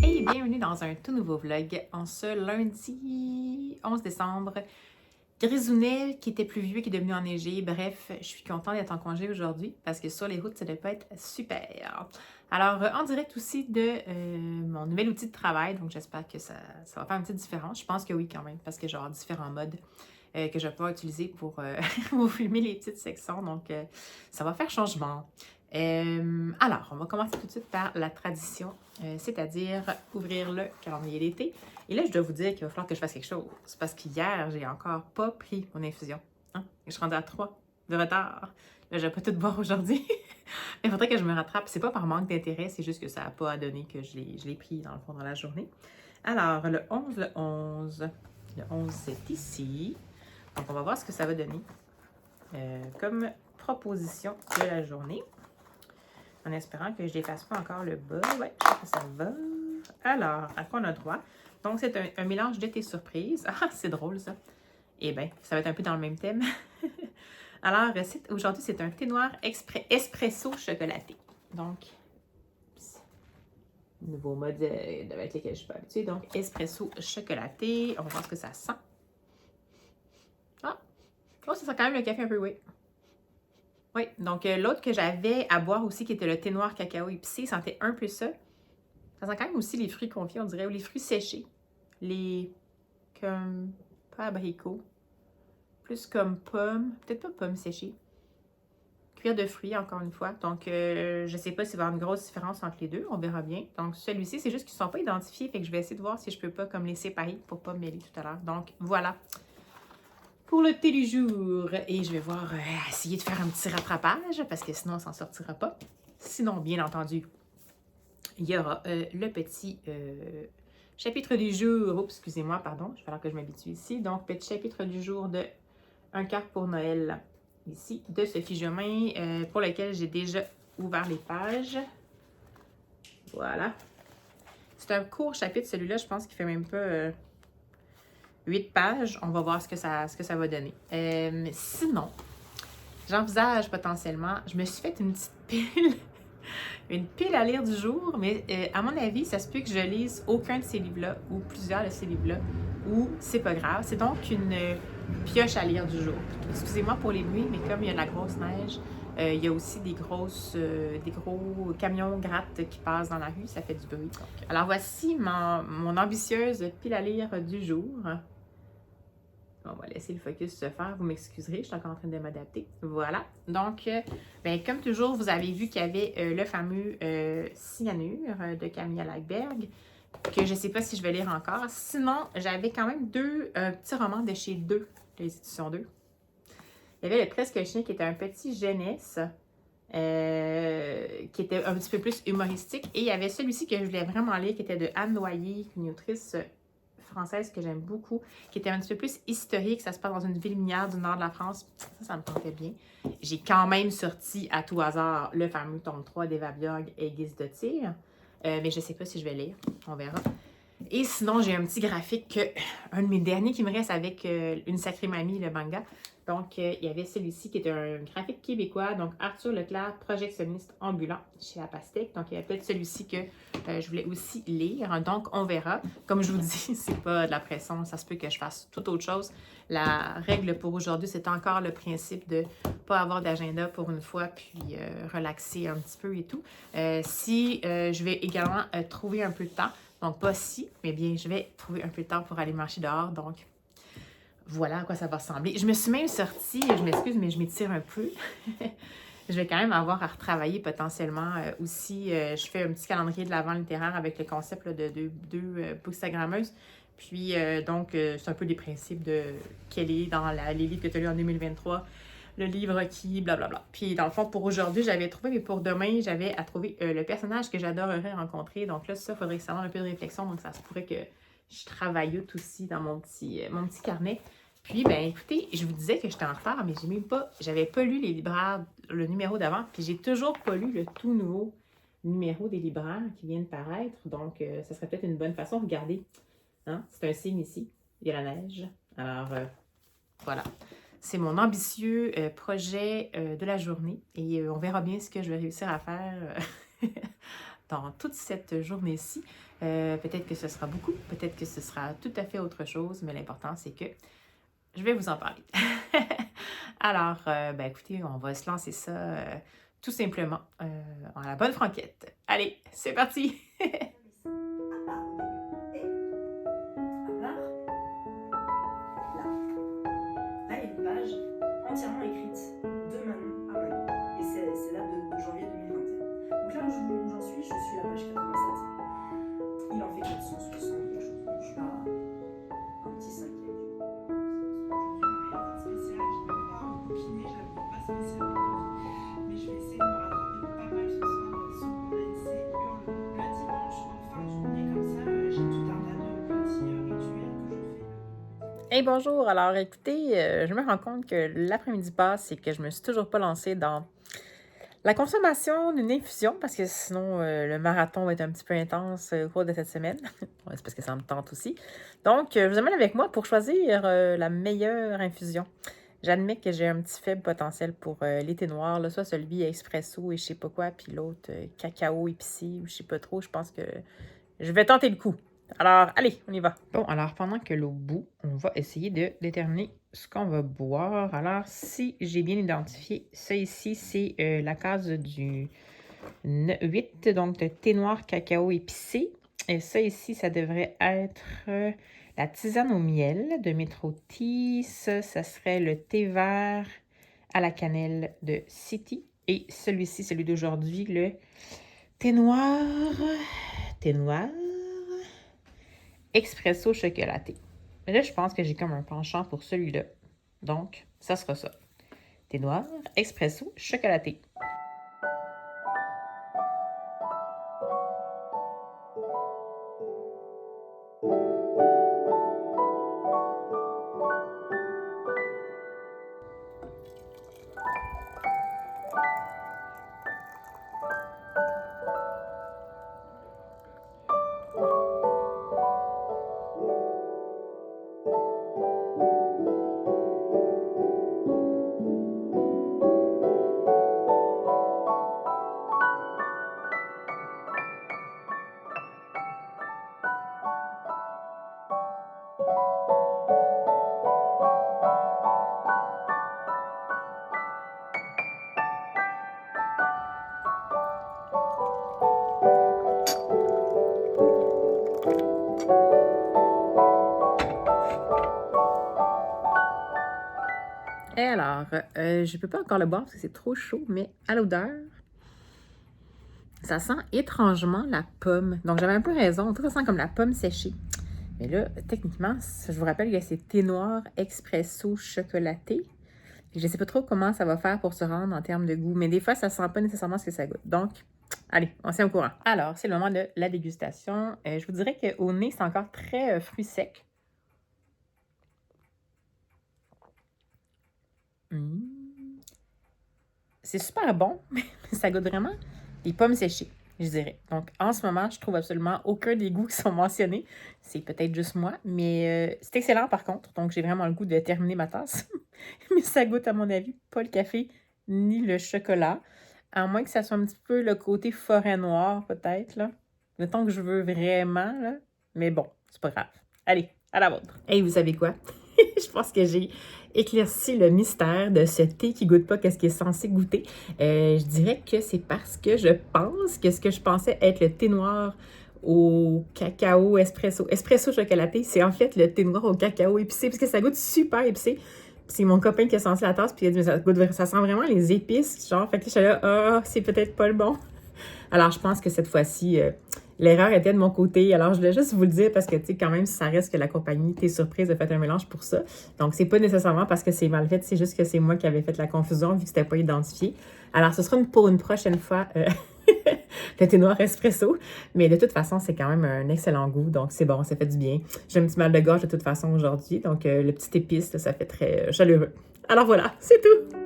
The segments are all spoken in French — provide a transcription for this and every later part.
Hey, bienvenue dans un tout nouveau vlog en ce lundi 11 décembre. Grisounet qui était pluvieux, qui est devenu enneigé. Bref, je suis contente d'être en congé aujourd'hui parce que sur les routes, ça devait pas être super. Alors, en direct aussi de mon nouvel outil de travail, donc j'espère que ça va faire une petite différence. Je pense que oui quand même, parce que j'ai différents modes que je vais pouvoir utiliser pour vous filmer les petites sections, donc ça va faire changement. Alors, on va commencer tout de suite par la tradition, c'est-à-dire ouvrir le calendrier d'été. Et là, je dois vous dire qu'il va falloir que je fasse quelque chose, parce qu'hier, j'ai encore pas pris mon infusion. Hein? Je suis rendue à 3 de retard. Là, je vais pas tout boire aujourd'hui. Il faudrait que je me rattrape. C'est pas par manque d'intérêt, c'est juste que ça n'a pas donné que je l'ai pris, dans le fond, dans la journée. Alors, le 11. Le 11, c'est ici. Donc, on va voir ce que ça va donner comme proposition de la journée. En espérant que je n'efface pas encore le bas. Ouais, je crois que ça va. Alors, à quoi on a droit? Donc, c'est un mélange de tes surprises. Ah, c'est drôle, ça. Eh bien, ça va être un peu dans le même thème. Alors, aujourd'hui, c'est un thé noir espresso chocolaté. Donc, nouveau mode avec lequel je suis pas habituée. Donc, espresso chocolaté. On va voir ce que ça sent. Ah! Oh, ça sent quand même le café un peu, oui. Oui, donc l'autre que j'avais à boire aussi, qui était le thé noir cacao épicé, sentait un peu ça. Ça sent quand même aussi les fruits confits, on dirait, ou les fruits séchés. Comme, pas abricots, plus comme pommes, peut-être pas pommes séchées. Cuir de fruits, encore une fois. Donc, je sais pas s'il va y avoir une grosse différence entre les deux, on verra bien. Donc, celui-ci, c'est juste qu'ils ne sont pas identifiés, fait que je vais essayer de voir si je peux pas comme les séparer pour pas me mêler tout à l'heure. Donc, voilà. Pour le thé du jour, et je vais voir, essayer de faire un petit rattrapage, parce que sinon, on s'en sortira pas. Sinon, bien entendu, il y aura le petit chapitre du jour. Oups, excusez-moi, pardon, il va falloir que je m'habitue ici. Donc, petit chapitre du jour de Un quart pour Noël, ici, de Sophie Jomain, pour lequel j'ai déjà ouvert les pages. Voilà. C'est un court chapitre, celui-là, je pense qu'il fait même pas 8 pages. On va voir ce que ça va donner. Sinon, j'envisage potentiellement, je me suis fait une petite pile, une pile à lire du jour, mais à mon avis, ça se peut que je lise aucun de ces livres-là ou plusieurs de ces livres-là, ou c'est pas grave. C'est donc une pioche à lire du jour. Excusez-moi pour les bruits, mais comme il y a de la grosse neige, il y a aussi des gros camions grattes qui passent dans la rue, ça fait du bruit. Donc. Alors voici mon ambitieuse pile à lire du jour. On va laisser le focus se faire. Vous m'excuserez, je suis encore en train de m'adapter. Voilà. Donc, comme toujours, vous avez vu qu'il y avait le fameux Cyanure de Camilla Lagerberg, que je ne sais pas si je vais lire encore. Sinon, j'avais quand même deux petits romans de chez Deux, de l'édition 2. Il y avait Le Presque Chien, qui était un petit jeunesse, qui était un petit peu plus humoristique. Et il y avait celui-ci que je voulais vraiment lire, qui était de Anne Noyer, une autrice française que j'aime beaucoup, qui était un petit peu plus historique. Ça se passe dans une ville minière du nord de la France. Ça me tentait bien. J'ai quand même sorti à tout hasard le fameux tome 3 d'Eva Björg et Guise de tir. Mais je ne sais pas si je vais lire. On verra. Et sinon, j'ai un petit graphique, un de mes derniers qui me reste avec Une sacrée mamie, le manga. Donc, il y avait celui-ci qui était un graphique québécois, donc Arthur Leclerc, projectionniste ambulant chez La Pastèque. Donc, il y a peut-être celui-ci que je voulais aussi lire. Donc, on verra. Comme je vous dis, c'est pas de la pression, ça se peut que je fasse toute autre chose. La règle pour aujourd'hui, c'est encore le principe de ne pas avoir d'agenda pour une fois, puis relaxer un petit peu et tout. Si je vais également trouver un peu de temps, donc pas si, mais bien je vais trouver un peu de temps pour aller marcher dehors, donc voilà à quoi ça va ressembler. Je me suis même sortie, je m'excuse, mais je m'étire un peu. Je vais quand même avoir à retravailler potentiellement aussi. Je fais un petit calendrier de l'Avent littéraire avec le concept là, de deux bookstagrammeuses. Puis, donc, c'est un peu des principes de quel est dans les livres que tu as lus en 2023, le livre qui, blablabla. Puis, dans le fond, pour aujourd'hui, j'avais trouvé, mais pour demain, j'avais à trouver le personnage que j'adorerais rencontrer. Donc là, ça, il faudrait que ça demande un peu de réflexion. Donc, ça se pourrait que je travaille aussi dans mon petit carnet. Puis, ben écoutez, je vous disais que j'étais en retard, mais j'avais pas lu les libraires, le numéro d'avant, puis j'ai toujours pas lu le tout nouveau numéro des libraires qui vient de paraître. Donc, ça serait peut-être une bonne façon. Regardez, hein? C'est un signe ici. Il y a la neige. Alors, voilà. C'est mon ambitieux projet de la journée et on verra bien ce que je vais réussir à faire dans toute cette journée-ci. Peut-être que ce sera beaucoup, peut-être que ce sera tout à fait autre chose, mais l'important, c'est que je vais vous en parler. Alors, ben écoutez, on va se lancer ça tout simplement en la bonne franquette. Allez, c'est parti! Entièrement écrite de Manon à Manon. Et c'est là de janvier 2021. Donc là où j'en suis, je suis à la page 87. Il en fait 460 quelque chose. Donc je suis à un petit cinquième. Spécial, je vais pouvoir recompiner, j'avoue pas spécialement, mais je vais essayer de me rattraper pas mal ce soir sur mon ANC Hurle. Le dimanche, en fin de journée, comme ça, j'ai tout un tas de petits rituels que je fais. Hey, bonjour! Alors, écoutez, je me rends compte que l'après-midi passe et que je me suis toujours pas lancée dans la consommation d'une infusion parce que sinon, le marathon va être un petit peu intense au cours de cette semaine. Ouais, c'est parce que ça me tente aussi. Donc, je vous amène avec moi pour choisir la meilleure infusion. J'admets que j'ai un petit faible potentiel pour les thés noirs, là, soit celui expresso et je sais pas quoi, puis l'autre cacao épicé ou je sais pas trop. Je pense que je vais tenter le coup. Alors, allez, on y va. Bon, alors pendant que l'eau bout, on va essayer de déterminer ce qu'on va boire. Alors, si j'ai bien identifié, ça ici, c'est la case du 8, donc de thé noir cacao épicé. Et ça ici, ça devrait être la tisane au miel de Metro Tea. Ça serait le thé vert à la cannelle de City. Et celui-ci, celui d'aujourd'hui, le thé noir expresso chocolaté. Mais là, je pense que j'ai comme un penchant pour celui-là. Donc, ça sera ça. Thé noir, expresso, chocolaté. Et alors, je ne peux pas encore le boire parce que c'est trop chaud, mais à l'odeur, ça sent étrangement la pomme. Donc, j'avais un peu raison. Tout ça sent comme la pomme séchée. Mais là, techniquement, je vous rappelle que c'est thé noir expresso chocolaté. Je ne sais pas trop comment ça va faire pour se rendre en termes de goût, mais des fois, ça ne sent pas nécessairement ce que ça goûte. Donc, allez, on s'est au courant. Alors, c'est le moment de la dégustation. Je vous dirais qu'au nez, c'est encore très fruits secs. C'est super bon, mais ça goûte vraiment les pommes séchées, je dirais. Donc, en ce moment, je trouve absolument aucun des goûts qui sont mentionnés. C'est peut-être juste moi, mais c'est excellent par contre. Donc, j'ai vraiment le goût de terminer ma tasse. Mais ça goûte, à mon avis, pas le café ni le chocolat. À moins que ça soit un petit peu le côté forêt noire, peut-être, là. Mettons que je veux vraiment, là. Mais bon, c'est pas grave. Allez, à la vôtre. Hey, vous savez quoi? Je pense que j'ai éclairci le mystère de ce thé qui goûte pas qu'est-ce qui est censé goûter. Je dirais que c'est parce que je pense que ce que je pensais être le thé noir au cacao espresso chocolaté, c'est en fait le thé noir au cacao épicé, parce que ça goûte super épicé. C'est mon copain qui a senti la tasse, puis il a dit, mais ça sent vraiment les épices, genre, fait que j'étais là, ah, c'est peut-être pas le bon. Alors, je pense que cette fois-ci, l'erreur était de mon côté. Alors, je voulais juste vous le dire parce que, tu sais, quand même, ça reste que la compagnie T'es surprise a fait un mélange pour ça. Donc, c'est pas nécessairement parce que c'est mal fait, c'est juste que c'est moi qui avais fait la confusion vu que c'était pas identifié. Alors, ce sera pour une prochaine fois le thé noir espresso. Mais de toute façon, c'est quand même un excellent goût. Donc, c'est bon, ça fait du bien. J'ai un petit mal de gorge de toute façon aujourd'hui. Donc, le petit épice, là, ça fait très chaleureux. Alors voilà, c'est tout!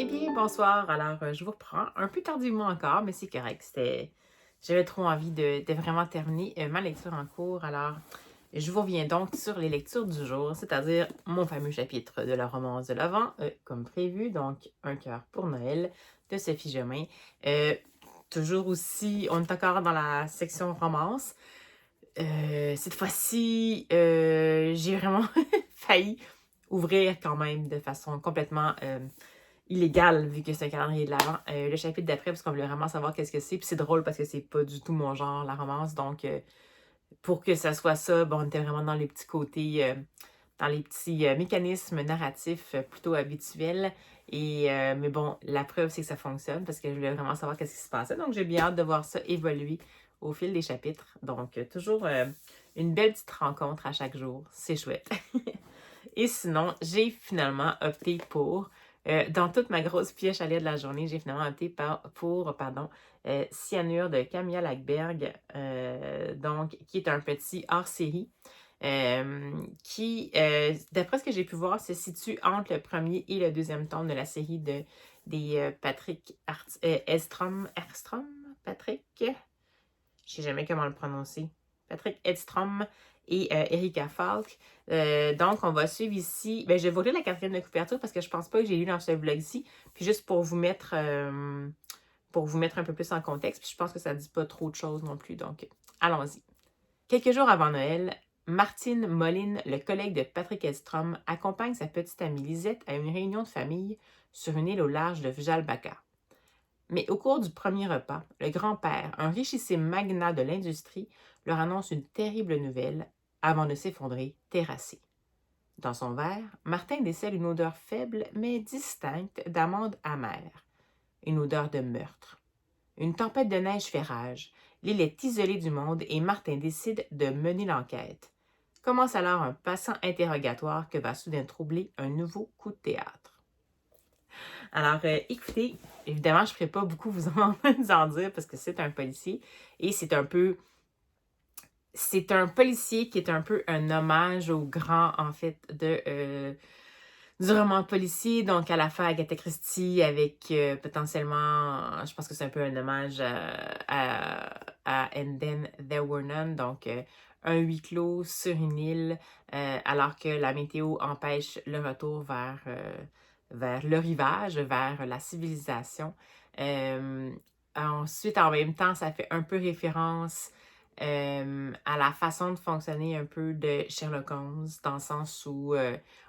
Eh bien, bonsoir. Alors, je vous reprends un peu tardivement encore, mais c'est correct. J'avais trop envie de vraiment terminer ma lecture en cours. Alors, je vous reviens donc sur les lectures du jour, c'est-à-dire mon fameux chapitre de la romance de l'Avent, comme prévu, donc Un cœur pour Noël de Sophie Jomain. Toujours aussi, on est encore dans la section romance. Cette fois-ci, j'ai vraiment failli ouvrir quand même de façon complètement illégale, vu que c'est un calendrier de l'Avent, le chapitre d'après, parce qu'on voulait vraiment savoir qu'est-ce que c'est. Puis c'est drôle parce que c'est pas du tout mon genre, la romance. Donc, pour que ça soit ça, bon, on était vraiment dans les petits côtés, dans les petits mécanismes narratifs plutôt habituels. Mais bon, la preuve, c'est que ça fonctionne parce que je voulais vraiment savoir qu'est-ce qui se passait. Donc, j'ai bien hâte de voir ça évoluer au fil des chapitres. Donc, toujours une belle petite rencontre à chaque jour. C'est chouette. Et sinon, j'ai finalement opté pour, dans toute ma grosse pioche à lire de la journée, j'ai finalement opté pour Cyanure de Camilla Lackberg, donc, qui est un petit hors-série, qui, d'après ce que j'ai pu voir, se situe entre le premier et le deuxième tome de la série des Patrick Edstrom, Patrick, je sais jamais comment le prononcer, Patrick Edstrom et Erika Falk. Donc, on va suivre ici. Ben, je vais vous lire la quatrième de couverture parce que je pense pas que j'ai lu dans ce vlog-ci. Puis juste pour vous mettre un peu plus en contexte. Puis je pense que ça ne dit pas trop de choses non plus. Donc, allons-y. Quelques jours avant Noël, Martine Moline, le collègue de Patrick Edstrom, accompagne sa petite amie Lisette à une réunion de famille sur une île au large de Vjalbaka. Mais au cours du premier repas, le grand-père, un richissime magnat de l'industrie, leur annonce une terrible nouvelle avant de s'effondrer, terrassé. Dans son verre, Martin décèle une odeur faible mais distincte d'amande amère, une odeur de meurtre. Une tempête de neige fait rage, l'île est isolée du monde et Martin décide de mener l'enquête. Commence alors un passant interrogatoire que va soudain troubler un nouveau coup de théâtre. Alors, écoutez, évidemment, je ne ferai pas beaucoup vous en dire parce que c'est un policier et c'est un policier qui est un peu un hommage au grand, en fait, du roman policier, donc à l'affaire Agatha Christie avec potentiellement, je pense que c'est un peu un hommage à And Then There Were None, donc un huis clos sur une île alors que la météo empêche le retour vers le rivage, vers la civilisation. Ensuite, en même temps, ça fait un peu référence à la façon de fonctionner un peu de Sherlock Holmes, dans le sens où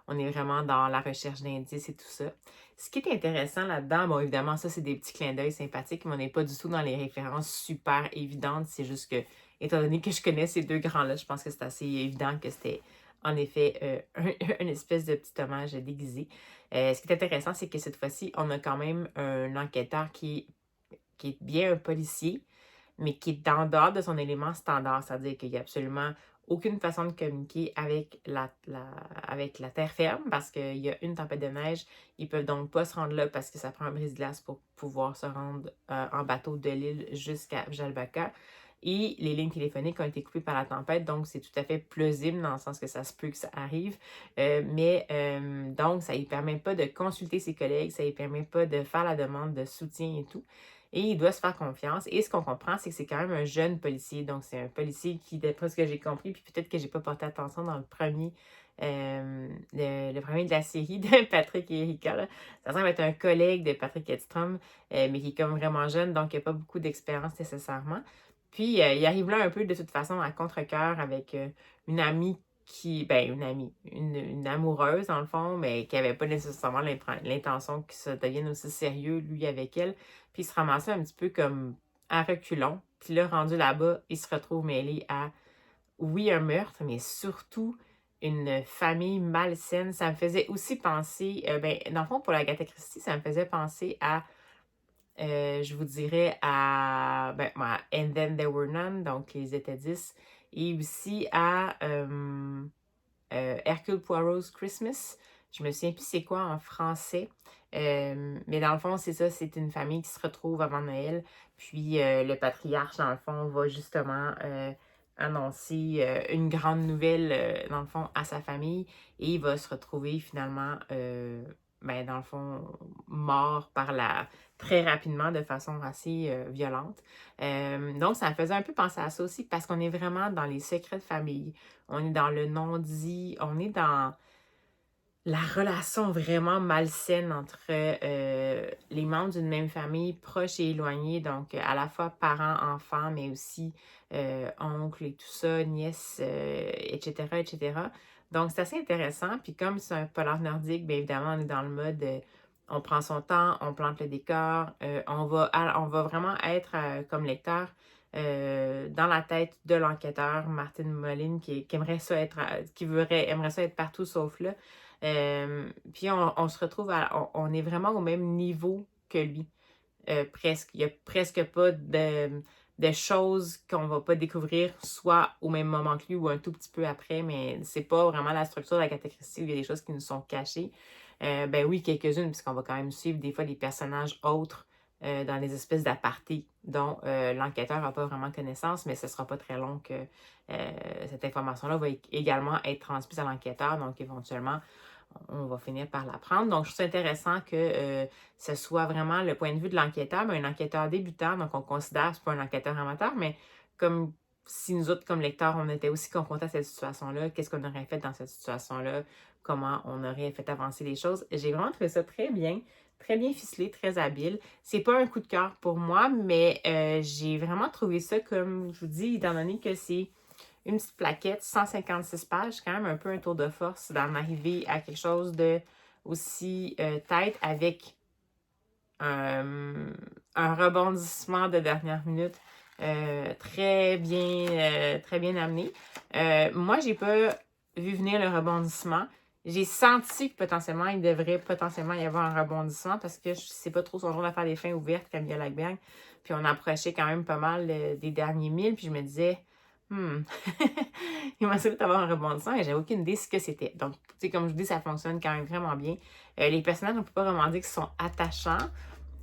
on est vraiment dans la recherche d'indices et tout ça. Ce qui est intéressant là-dedans, bon, évidemment, ça, c'est des petits clins d'œil sympathiques, mais on n'est pas du tout dans les références super évidentes. C'est juste que, étant donné que je connais ces deux grands-là, je pense que c'est assez évident que c'était, en effet, une espèce de petit hommage déguisé. Ce qui est intéressant, c'est que cette fois-ci, on a quand même un enquêteur qui est bien un policier, mais qui est en dehors de son élément standard, c'est-à-dire qu'il n'y a absolument aucune façon de communiquer avec avec la terre ferme parce qu'il y a une tempête de neige. Ils peuvent donc pas se rendre là parce que ça prend un brise-glace pour pouvoir se rendre en bateau de l'île jusqu'à Vjalbaka. Et les lignes téléphoniques ont été coupées par la tempête, donc c'est tout à fait plausible dans le sens que ça se peut que ça arrive. Donc, ça ne lui permet pas de consulter ses collègues, ça ne lui permet pas de faire la demande de soutien et tout. Et il doit se faire confiance. Et ce qu'on comprend, c'est que c'est quand même un jeune policier. Donc, c'est un policier qui, d'après ce que j'ai compris, puis peut-être que j'ai pas porté attention dans le premier de la série de Patrick et Erika, là. Ça semble être un collègue de Patrick Edstrom, mais qui est comme vraiment jeune, donc il n'a pas beaucoup d'expérience nécessairement. Puis, il arrive là un peu de toute façon à contre-cœur avec une amie une amoureuse dans le fond, mais qui n'avait pas nécessairement l'intention que ça devienne aussi sérieux, lui, avec elle. Puis il se ramassait un petit peu comme à reculons. Puis là, rendu là-bas, il se retrouve mêlé à, oui, un meurtre, mais surtout une famille malsaine. Ça me faisait aussi penser, dans le fond, pour l'Agatha Christie, ça me faisait penser à, je vous dirais, à And Then There Were None, donc les étaient 10, et aussi à Hercule Poirot's Christmas. Je me souviens plus c'est quoi en français. Mais dans le fond, c'est ça, c'est une famille qui se retrouve avant Noël. Puis le patriarche, dans le fond, va justement annoncer une grande nouvelle, dans le fond, à sa famille. Et il va se retrouver finalement ben, dans le fond, mort très rapidement, de façon assez violente. Donc, ça me faisait un peu penser à ça aussi, parce qu'on est vraiment dans les secrets de famille. On est dans le non-dit, on est dans la relation vraiment malsaine entre les membres d'une même famille, proches et éloignés, donc à la fois parents, enfants, mais aussi oncles et tout ça, nièces, etc., etc. Donc, c'est assez intéressant. Puis comme c'est un polar nordique, bien évidemment, on est dans le mode on prend son temps, on plante le décor, on va vraiment être comme lecteur dans la tête de l'enquêteur, Martin Moline, qui aimerait ça être, aimerait ça être partout sauf là. Puis on se retrouve on est vraiment au même niveau que lui. Presque. Il n'y a presque pas de choses qu'on va pas découvrir soit au même moment que lui ou un tout petit peu après, mais c'est pas vraiment la structure de la Christie où il y a des choses qui nous sont cachées. Ben oui, quelques-unes, puisqu'on va quand même suivre des fois des personnages autres dans des espèces d'apartés dont l'enquêteur n'a pas vraiment connaissance, mais ce ne sera pas très long que cette information-là va également être transmise à l'enquêteur, donc éventuellement, on va finir par l'apprendre. Donc, je trouve ça intéressant que ce soit vraiment le point de vue de l'enquêteur, mais un enquêteur débutant, donc on considère que ce n'est pas un enquêteur amateur, mais comme si nous autres, comme lecteurs, on était aussi confrontés à cette situation-là, qu'est-ce qu'on aurait fait dans cette situation-là, comment on aurait fait avancer les choses. J'ai vraiment trouvé ça très bien ficelé, très habile. C'est pas un coup de cœur pour moi, mais j'ai vraiment trouvé ça, comme je vous dis, étant donné que c'est une petite plaquette, 156 pages, quand même un peu un tour de force d'en arriver à quelque chose de aussi tête avec un rebondissement de dernière minute très bien amené. Moi, j'ai pas vu venir le rebondissement. J'ai senti que potentiellement, il devrait potentiellement y avoir un rebondissement parce que je sais pas trop son jour d'affaires des fins ouvertes, Camilla Lackberg. Puis on approchait quand même pas mal des derniers 1000. Puis je me disais, il m'a semblé d'avoir un rebondissement et j'avais aucune idée ce que c'était. Donc, tu sais, comme je vous dis, ça fonctionne quand même vraiment bien. Les personnages, on ne peut pas vraiment dire qu'ils sont attachants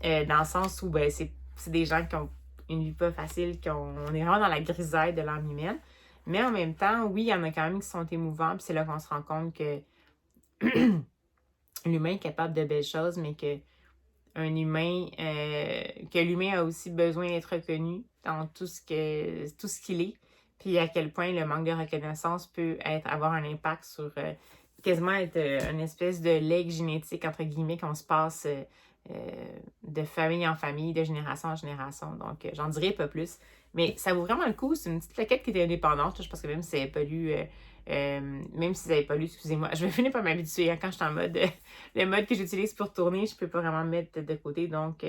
dans le sens où ben, c'est des gens qui ont une vie pas facile, on est vraiment dans la grisaille de l'âme humaine. Mais en même temps, oui, il y en a quand même qui sont émouvants, puis c'est là qu'on se rend compte que l'humain est capable de belles choses, mais que l'humain a aussi besoin d'être reconnu dans tout ce qu'il est, puis à quel point le manque de reconnaissance peut avoir un impact sur quasiment être une espèce de legs génétique, entre guillemets, qu'on se passe de famille en famille, de génération en génération. Donc, j'en dirai pas plus. Mais ça vaut vraiment le coup. C'est une petite plaquette qui était indépendante. Je pense que même si vous n'avez pas lu, excusez-moi, je vais finir par m'habituer quand je suis en mode, le mode que j'utilise pour tourner, je peux pas vraiment me mettre de côté. Donc,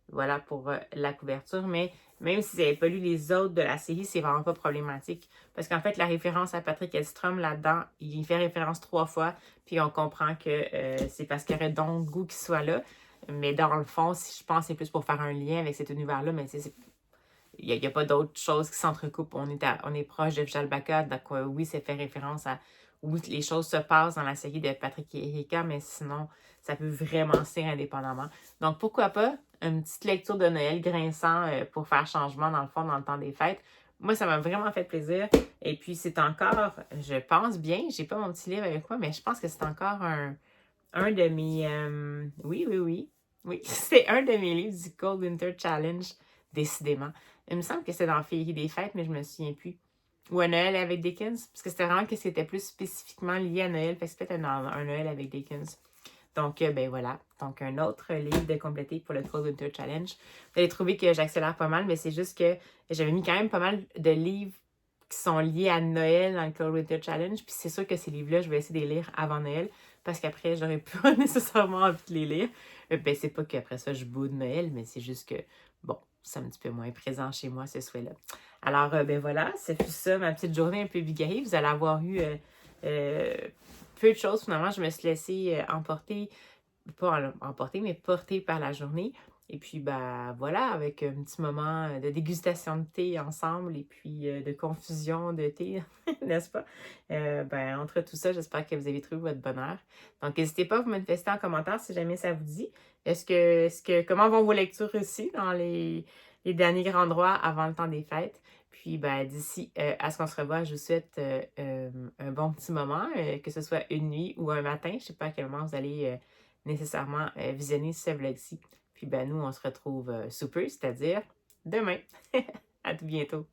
voilà pour la couverture. Mais même si vous n'avez pas lu les autres de la série, c'est vraiment pas problématique. Parce qu'en fait, la référence à Patrick Edstrom là-dedans, il fait référence 3 fois. Puis on comprend que c'est parce qu'il y aurait donc goût qu'il soit là. Mais dans le fond, je pense que c'est plus pour faire un lien avec cet univers-là. Mais il n'y a pas d'autres choses qui s'entrecoupent. On est proche de Jalbaka, donc oui, ça fait référence à où les choses se passent dans la série de Patrick et Erika, mais sinon, ça peut vraiment se faire indépendamment. Donc, pourquoi pas une petite lecture de Noël grinçant pour faire changement, dans le fond, dans le temps des fêtes. Moi, ça m'a vraiment fait plaisir. Et puis, c'est encore, je pense bien, j'ai pas mon petit livre avec moi, mais je pense que c'est encore un de mes... Oui, c'est un de mes livres du Cold Winter Challenge, décidément. Il me semble que c'est dans Féerie des fêtes, mais je me souviens plus. Ou un Noël avec Dickens, parce que c'était vraiment que c'était plus spécifiquement lié à Noël, fait que c'est peut-être un Noël avec Dickens. Donc, ben voilà. Donc, un autre livre de compléter pour le Cold Winter Challenge. Vous allez trouver que j'accélère pas mal, mais c'est juste que j'avais mis quand même pas mal de livres qui sont liés à Noël dans le Cold Winter Challenge. Puis c'est sûr que ces livres-là, je vais essayer de les lire avant Noël, parce qu'après, j'aurais pas nécessairement envie de les lire. Ben, c'est pas qu'après ça, je boude Noël, mais c'est juste que, bon, c'est un petit peu moins présent chez moi, ce souhait-là. Alors, ben voilà, c'est ça, ma petite journée un peu bigarrée. Vous allez avoir eu peu de choses. Finalement, je me suis laissée emporter, pas emporter, mais porter par la journée. Et puis, ben voilà, avec un petit moment de dégustation de thé ensemble et puis de confusion de thé, n'est-ce pas? Ben, entre tout ça, j'espère que vous avez trouvé votre bonheur. Donc, n'hésitez pas à vous manifester en commentaire si jamais ça vous dit. Comment vont vos lectures ici dans les derniers grands droits avant le temps des fêtes? Puis, ben, d'ici à ce qu'on se revoit, je vous souhaite un bon petit moment, que ce soit une nuit ou un matin. Je ne sais pas à quel moment vous allez nécessairement visionner ce vlog-ci. Puis ben nous, on se retrouve sous peu, c'est-à-dire demain. À tout bientôt.